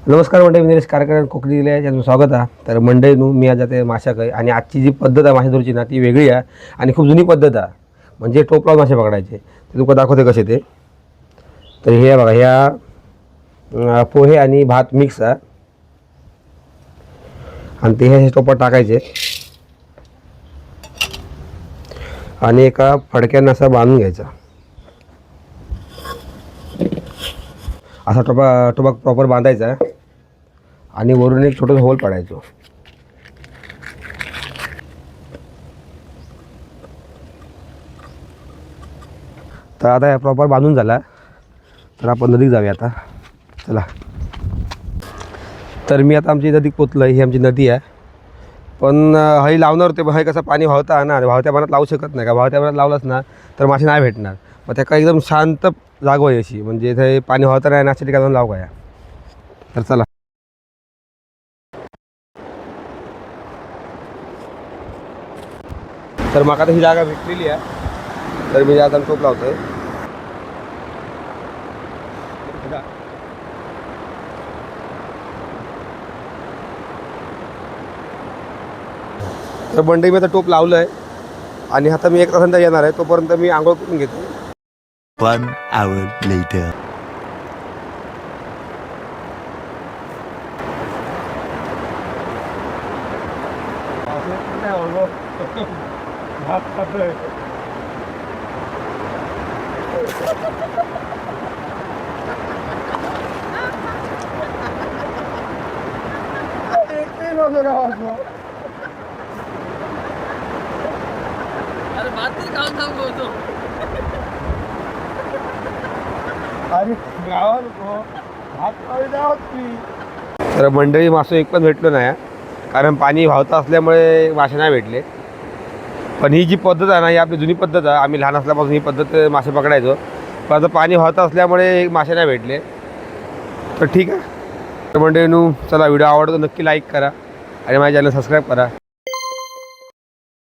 नमस्कार मंडळी, मी निलेश कारकर कोकणी जिल्ह्यात याचं स्वागत आहे. तर मंडळी मी आज जाते माशा काही आणि आजची जी पद्धत आहे मासे धरूची ना ती वेगळी आहे आणि खूप जुनी पद्धत आहे. म्हणजे टोप लावून मासे पकडायचे. ते तुका दाखवते कसे ते. तर हे बघा, ह्या पोहे आणि भात मिक्स आहे आणि ते हे टोपात टाकायचे आणि एका फडक्यानं असा बांधून घ्यायचा. असा टोपा प्रॉपर बांधायचा आणि वरून एक छोटंसं होल पाडायचो. तर आता या प्रॉपर बांधून झाला. तर आपण नदीत जाऊया आता. चला. तर मी आता आमची नदीत पोचलो. ही आमची नदी आहे. पण हई लावणार होते, पण हई कसं पाणी वाहता ना, वाहत्या पाण्यात लावू शकत नाही. का वाहत्या पाण्यात लावलंच ना तर मासे नाही भेटणार. मग त्या काय एकदम शांत जागो आहे अशी, म्हणजे इथे पाणी वाहतं नाही ना अशा ठिकाणी लाव काय. तर चला. तर मग आता ही जागा भेटलेली आहे. तर मी आता टोप लावतोय. तर मंडई मी आता टोप लावलं आहे आणि आता मी 1 तासानंतर येणार आहे. तोपर्यंत मी आंघोळ करून घेतो. 1 hour later. अरे बात तरी खाऊन सांगतो. तर मंडळी मासं एक पण भेटलो नाही, कारण पाणी वाहतं असल्यामुळे मासे नाही भेटले. पण ही जी पद्धत आहे ना, ही आपली जुनी पद्धत आहे. आम्ही लहान असल्यापासून ही पद्धत मासे पकडायचो. पण आता पाणी वाहतं असल्यामुळे मासे नाही भेटले. तर ठीक आहे. तर मंडळींनो, चला, व्हिडिओ आवडतो नक्की लाईक करा आणि माझ्या चॅनल सबस्क्राईब करा.